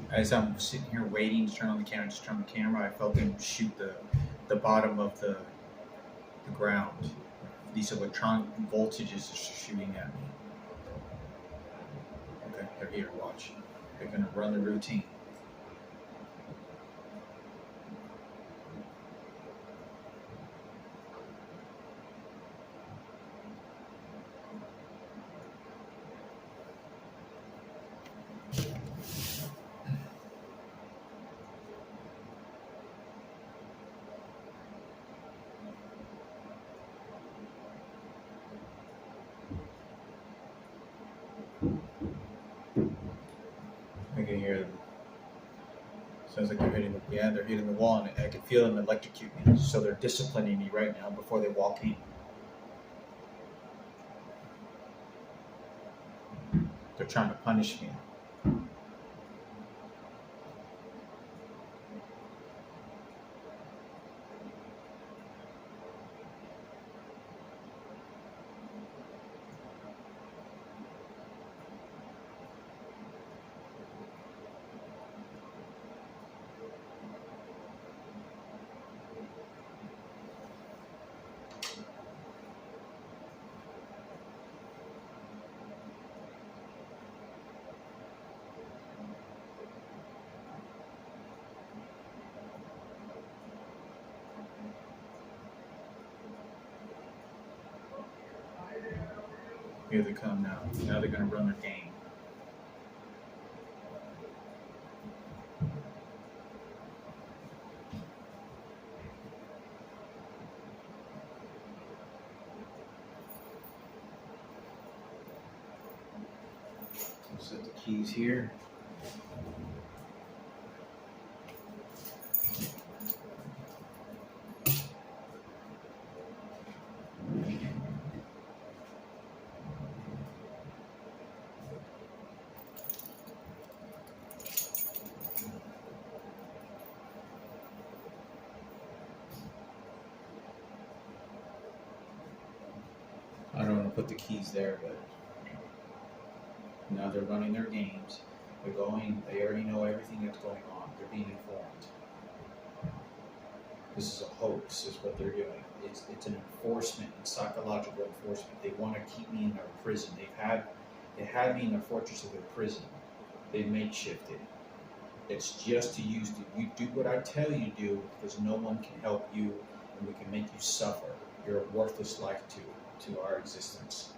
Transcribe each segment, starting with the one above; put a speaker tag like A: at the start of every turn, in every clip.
A: As I'm sitting here waiting to turn on the camera, just turn on the camera, I felt them shoot the bottom of the ground. These electronic voltages are shooting at me. Okay, they're here. Watch. They're gonna run the routine. I can hear them. Sounds like they're hitting the they're hitting the wall, and I can feel them electrocute me. So they're disciplining me right now before they walk in. They're trying to punish me. Here they come now. Now they're gonna run their game. Set the keys here. I don't want to put the keys there, but now they're running their games. They're going. They already know everything that's going on. They're being informed. This is a hoax, is what they're doing. It's an enforcement, and psychological enforcement. They want to keep me in their prison. They had me in the fortress of their prison. They makeshifted. It's just to use you do what I tell you to do, because no one can help you, and we can make you suffer. You're a worthless life to our existence.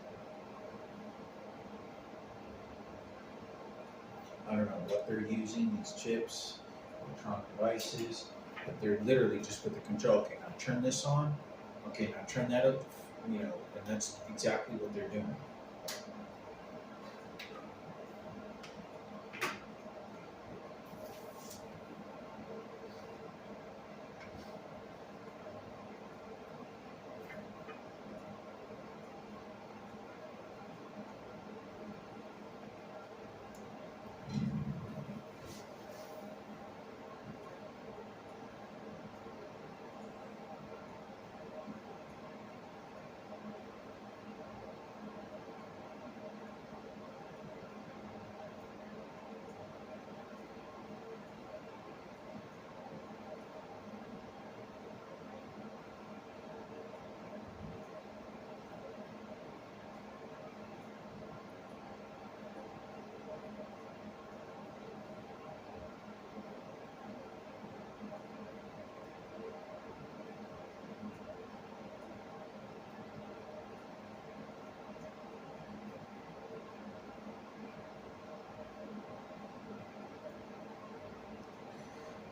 A: I don't know what they're using, these chips, electronic devices, but they're literally just with the control. Okay, now turn this on. Okay, now turn that up, and that's exactly what they're doing.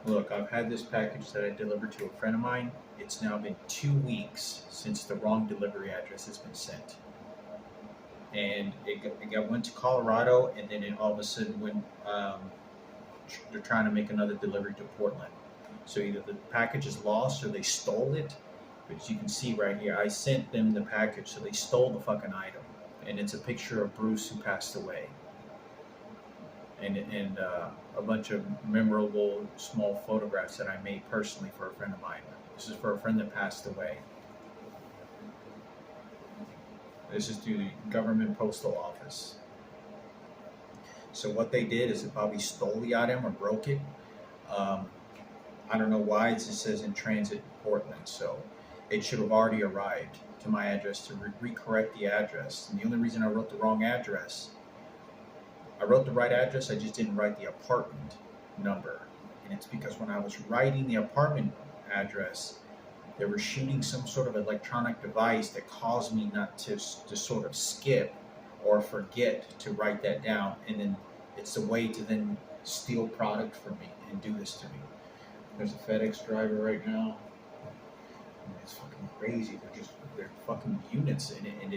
A: Look, I've had this package that I delivered to a friend of mine. It's now been 2 weeks since the wrong delivery address has been sent. And went to Colorado, and then it all of a sudden went, they're trying to make another delivery to Portland. So either the package is lost or they stole it. But as you can see right here, I sent them the package, so they stole the fucking item. And it's a picture of Bruce who passed away. And a bunch of memorable small photographs that I made personally for a friend of mine. This is for a friend that passed away. This is through the government postal office. So what they did is they probably stole the item or broke it. Um, I don't know why it just says in transit Portland, so it should have already arrived to my address to recorrect the address. And the only reason I wrote the wrong address, I wrote the right address, I just didn't write the apartment number. And it's because when I was writing the apartment address, they were shooting some sort of electronic device that caused me not to sort of skip or forget to write that down. And then it's a way to then steal product from me and do this to me. There's a FedEx driver right now. And it's fucking crazy. They're fucking units in it, and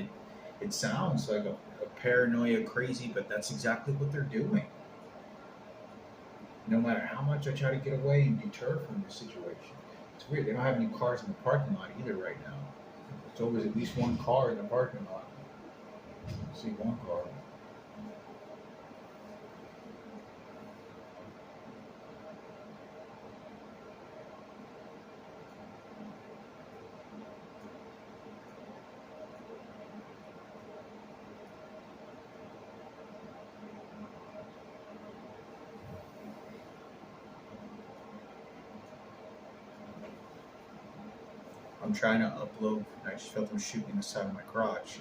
A: it sounds like a paranoia crazy, but that's exactly what they're doing. No matter how much I try to get away and deter from this situation, it's weird. They don't have any cars in the parking lot either right now. There's always at least one car in the parking lot. I see one car. I'm trying to upload. I just felt them shooting the side of my crotch.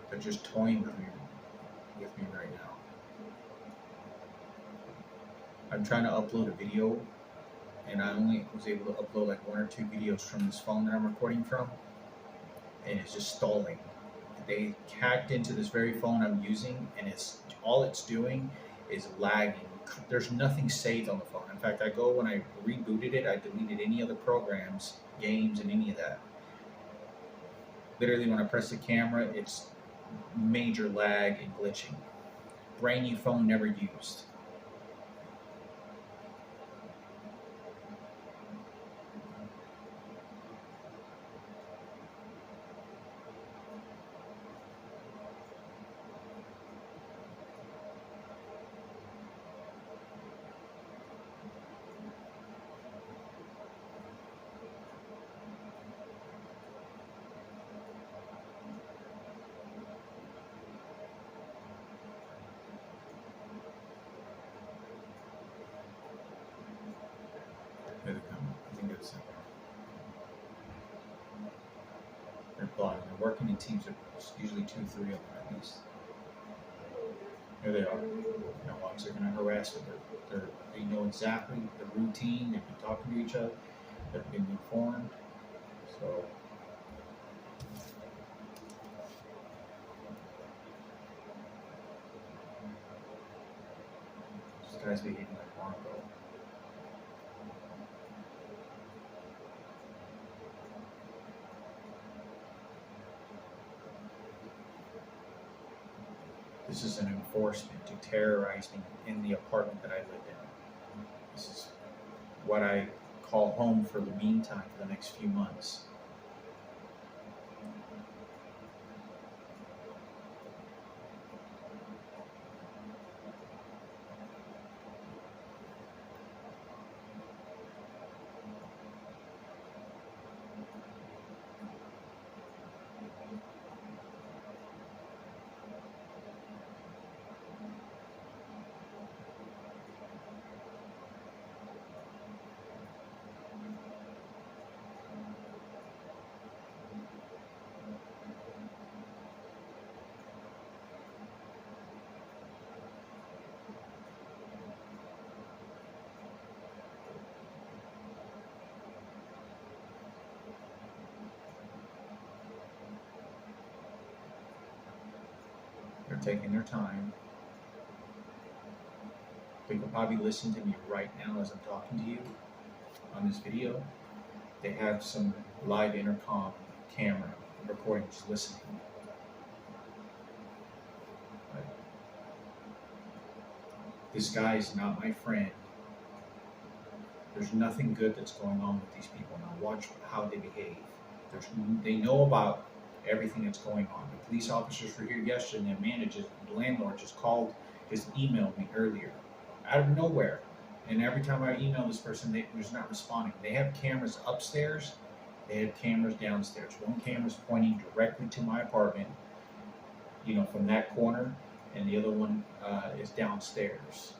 A: They're just toying with me right now. I'm trying to upload a video, and I only was able to upload like 1 or 2 videos from this phone that I'm recording from, and it's just stalling. They hacked into this very phone I'm using, and all it's doing is lagging. There's nothing saved on the phone. In fact, when I rebooted it, I deleted any other programs, games, and any of that. Literally, when I press the camera, it's major lag and glitching. Brand new phone, never used. Here they come. I think it's they're plotting. They're working in teams of usually 2, 3 of them at least. Here they are. Now, once they're going to harass them, they know exactly the routine. They've been talking to each other. They've been informed. So this guy's behaving like Marco. This is an enforcement to terrorize me in the apartment that I live in. This is what I call home for the meantime, for the next few months. They're taking their time. They could probably listen to me right now as I'm talking to you on this video. They have some live intercom camera recording, just listening. But this guy is not my friend. There's nothing good that's going on with these people. Now watch how they behave. They know about everything that's going on. The police officers were here yesterday, and the landlord just emailed me earlier, out of nowhere. And every time I email this person, they're not responding. They have cameras upstairs. They have cameras downstairs. One camera's pointing directly to my apartment. from that corner, and the other one is downstairs.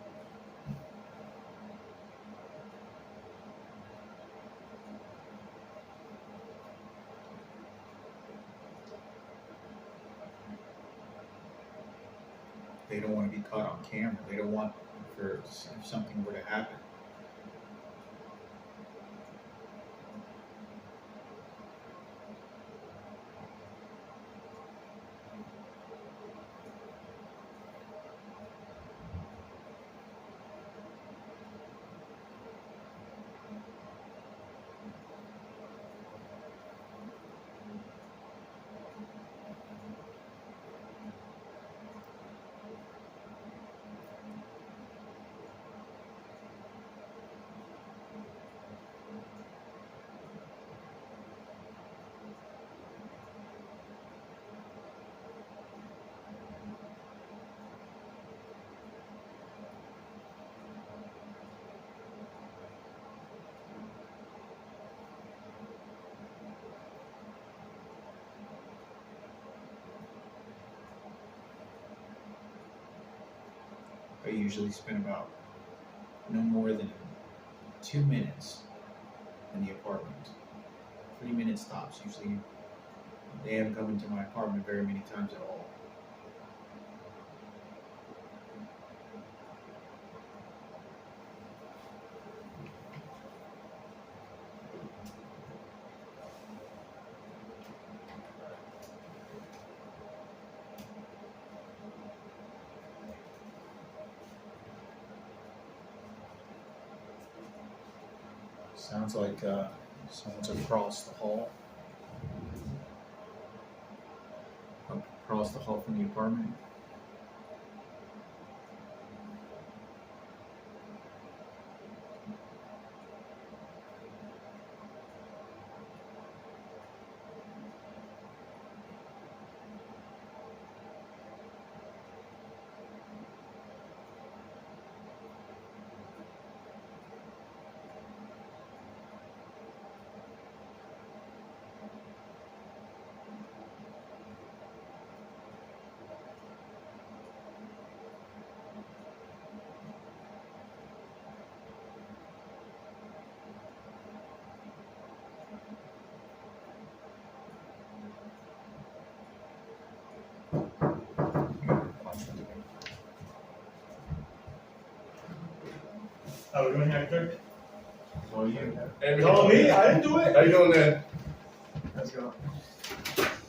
A: They don't want to be caught on camera. They don't want if something were to happen. I usually spend about no more than 2 minutes in the apartment. 3 minutes tops. Usually they haven't come into my apartment very many times at all. Sounds like someone's across the hall. Across the hall from the apartment.
B: How we doing, Hector?
A: So you.
B: No, me? I didn't do it.
C: How you doing, man?
B: Let's go.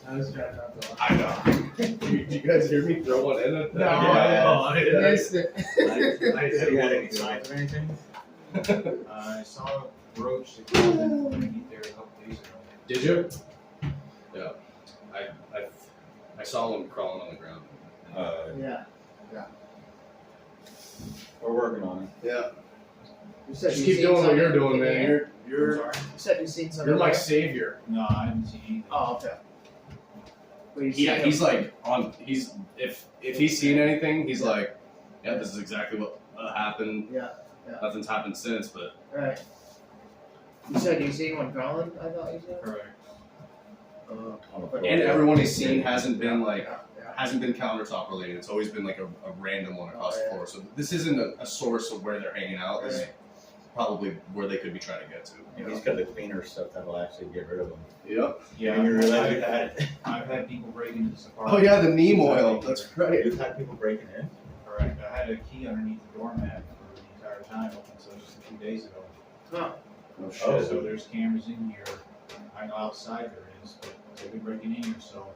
B: I was trying not to.
C: I know. Did you guys hear me throw one in?
B: No,
C: I
B: missed it.
A: I didn't have any signs or anything. I saw a roach that crawled in underneath there a couple days ago.
C: Did you? Yeah. I saw one crawling on the ground.
B: Yeah.
D: We're working on it.
C: Yeah.
B: You said
C: Just
B: you
C: keep
B: seen
C: doing what you're
B: something
C: doing,
B: in
C: man.
B: here?
A: I'm
C: You're
A: sorry.
B: You said you seen something.
C: you're my
B: there?
C: savior.
A: No, I haven't seen anything.
B: Oh, okay. Well, you
C: Yeah,
B: seen
C: he's
B: him?
C: like on. He's if he's seen anything, he's like, yeah, this is exactly what happened.
B: Yeah.
C: Nothing's happened since, but
B: Right. You said you seen one crawling, I thought you said?
A: Correct.
C: and everyone he's seen hasn't been like
B: Yeah.
C: hasn't been countertop related. It's always been like a random one across
B: Oh,
C: the
B: yeah.
C: floor. So this isn't a source of where they're hanging out. This is
B: Right.
C: probably where they could be trying to get to.
D: And he's got the cleaner stuff that'll actually get rid of them.
C: Yep.
A: Yeah,
D: And you realize
A: I've,
D: you've had it.
A: I've had people break into this
C: Oh
A: apartment.
C: yeah, the neem oil. That's right.
D: You've had people breaking in?
A: Correct. I had a key underneath the doormat for the entire time up until just a few days ago.
B: Huh.
C: No
D: Oh,
C: shit.
A: So there's cameras in here. I know outside there is, but they've been breaking in here. So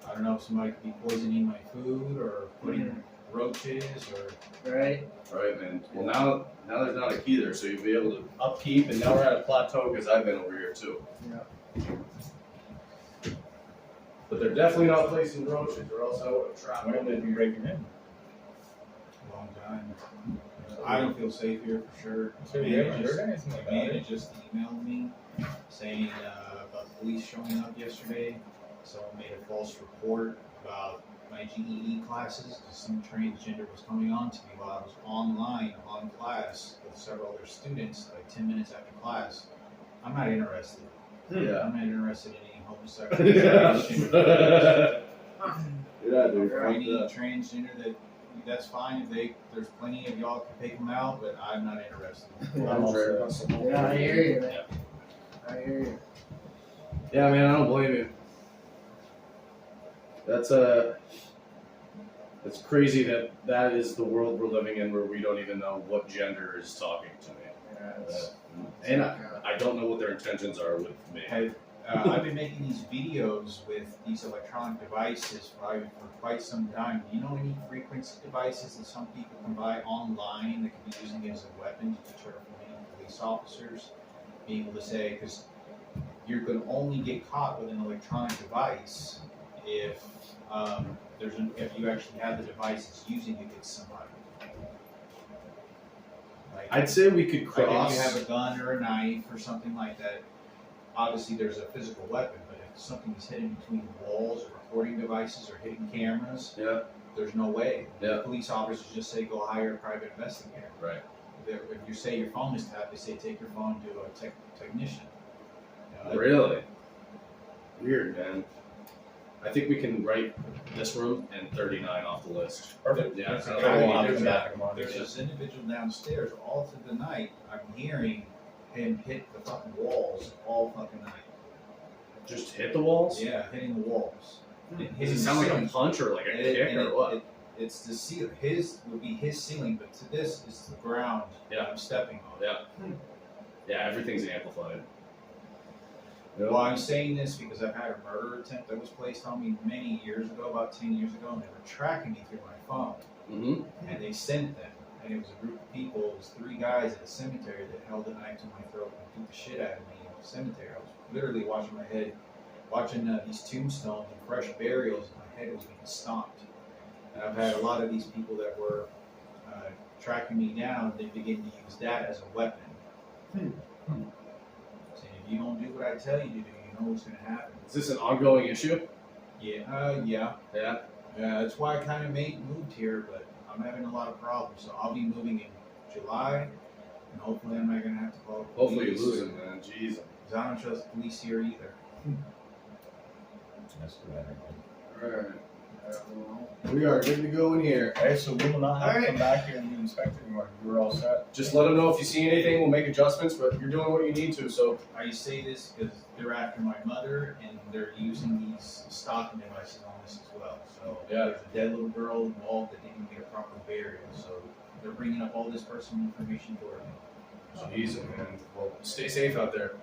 A: I don't know if somebody could be poisoning my food or putting roaches or.
B: Right?
C: Right, man. Well, now there's not a key there, so you'll be able to upkeep, and now we're at a plateau because I've been over here too.
B: Yeah.
C: But they're definitely not placing roaches, or else I would have trapped
D: When
C: them
D: did
C: in
D: you
C: here.
D: break in?
A: Long time. I don't feel safe here for sure.
D: So you haven't heard anything like
A: Amanda
D: that?
A: just emailed me saying about police showing up yesterday. Someone made a false report about my GED classes because some transgender was coming on to me while I was online on class with several other students, like 10 minutes after class. I'm not interested.
C: Yeah.
A: I'm not interested in any homosexual
C: Yeah.
A: relation.
C: Yeah, Yeah, dude.
A: For any
C: Yeah.
A: transgender, that's fine. If there's plenty of y'all can pick them out, but I'm not interested.
D: I'm also.
B: Yeah, I hear you, man.
C: Yeah.
B: I hear you.
C: Yeah, man, I don't blame you. It's crazy that is the world we're living in, where we don't even know what gender is talking to me.
B: Yeah, it's,
C: And I don't know what their intentions are with me.
A: I've been making these videos with these electronic devices for quite some time. You know any frequency devices that some people can buy online that can be using it as a weapon to deter police officers? Being able to say, because you're going to only get caught with an electronic device if if you actually have the device that's using it against somebody. Like,
C: I'd say we could
A: like
C: cross.
A: if you have a gun or a knife or something like that, obviously there's a physical weapon, but if something is hidden between walls or recording devices or hidden cameras,
C: Yeah.
A: there's no way.
C: Yeah.
A: Police officers just say go hire a private investigator.
C: Right.
A: If you say your phone is tapped, they say take your phone to a technician.
C: Really? Weird, man. I think we can write this room and 39 off the list.
D: Perfect.
C: Yeah,
A: There's,
C: so
A: a
C: we'll
A: guy,
C: have
A: there's,
C: to
A: a-
C: back
A: there's this individual downstairs all through the night. I'm hearing him hit the fucking walls all fucking night.
C: Just hit the walls?
A: Yeah, hitting the walls.
C: Does it sound like a punch or like a kick or what?
A: It's the ceiling. His would be his ceiling, but to this is the ground that I'm stepping on.
C: Yeah. Yeah, everything's amplified.
A: Well, I'm saying this because I've had a murder attempt that was placed on me many years ago, about 10 years ago, and they were tracking me through my phone.
C: Mm-hmm.
A: And they sent them. And it was a group of people, it was 3 guys at a cemetery that held a knife to my throat and beat the shit out of me in the cemetery. I was literally watching these tombstones and fresh burials, and my head was being stomped. And I've had a lot of these people that were tracking me down, they begin to use that as a weapon. Saying, if you don't do what I tell you to do, you know what's going to happen.
C: Is this an ongoing issue?
A: Yeah.
C: Yeah.
A: Yeah, that's why I kind of moved here, but I'm having a lot of problems. So I'll be moving in July, and hopefully I'm not going to have to call the police.
C: Hopefully you lose him, man. Jeez.
A: Because I don't trust the police here either.
D: That's too bad.
C: Alright. We are good to go in here.
D: Okay, so we will not have to
B: Alright.
D: come back here and be inspected anymore. You were all set.
C: Just let them know if you see anything. We'll make adjustments, but you're doing what you need to. So
A: I say this because they're after my mother, and they're using these stalking devices on this as well. So
C: Yeah.
A: there's a dead little girl involved that didn't get a proper burial. So they're bringing up all this personal information for me.
C: jeez, man. Well, stay safe out there.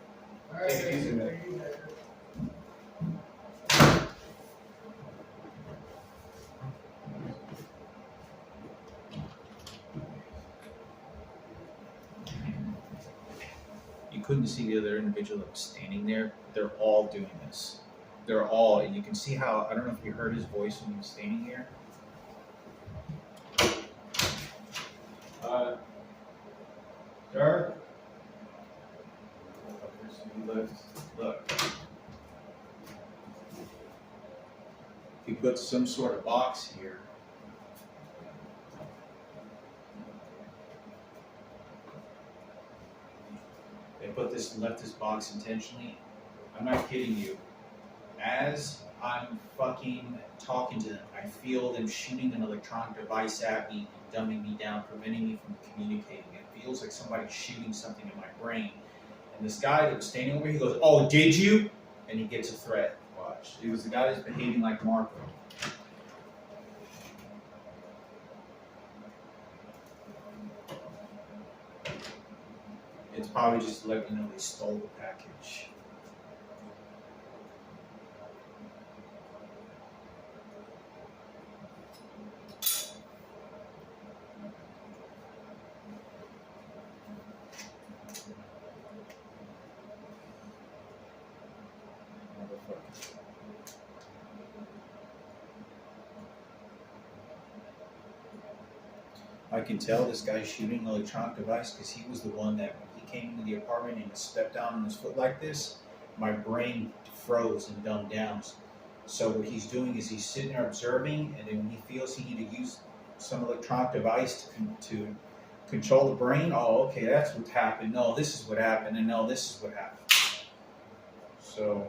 B: All right.
C: Take it easy, man.
A: You couldn't see the other individual that was standing there. They're all doing this. They're all, and you can see how, I don't know if you heard his voice when he was standing here.
D: Sure.
A: Look. He put some sort of box here. They left this box intentionally. I'm not kidding you. As I'm fucking talking to them, I feel them shooting an electronic device at me and dumbing me down, preventing me from communicating. It feels like somebody's shooting something in my brain. And this guy that was standing over here, he goes, "Oh, did you?" And he gets a threat. Watch. It was the guy that's behaving like Marco. It's probably just to let me know they stole the package. I can tell this guy's shooting an electronic device because he was the one that when he came into the apartment and he stepped down on his foot like this, my brain froze and dumbed down. So what he's doing is he's sitting there observing, and then when he feels he needs to use some electronic device to control the brain, oh, okay, that's what happened. No, this is what happened, and no, this is what happened. So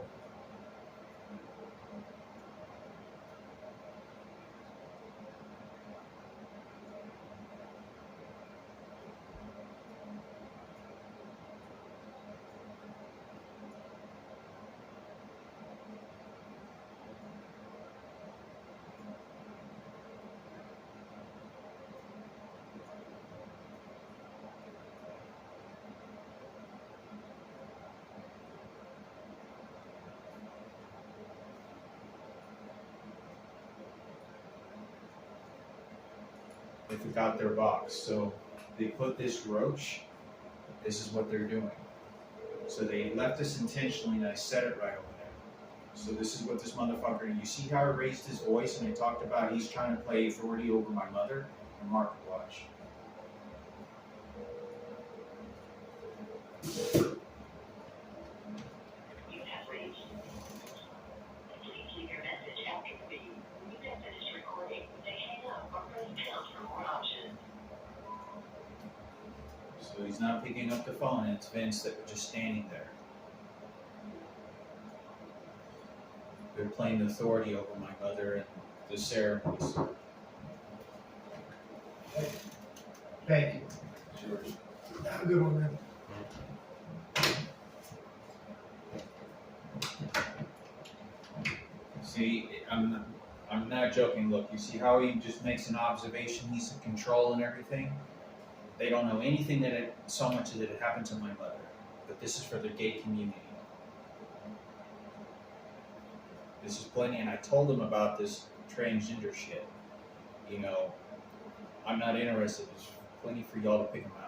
A: They forgot their box. So they put this roach. This is what they're doing. So they left this intentionally, and I said it right over there. So this is what this motherfucker. You see how I raised his voice, and I talked about he's trying to play authority over my mother. And Mark, watch.
E: You have reached. Please leave your message after the beep. When you have finished recording, you may hang up or press pound for more options.
A: So he's not picking up the phone, and it's Vince that was just standing there. They're playing authority over my mother and the ceremonies.
B: Thank you.
A: Sure.
B: Have a good one, man.
A: See, I'm not joking. Look, you see how he just makes an observation. He's in control and everything. They don't know anything so much that it happened to my mother. But this is for the gay community. This is plenty, and I told him about this transgender shit. You know, I'm not interested. There's plenty for y'all to pick in my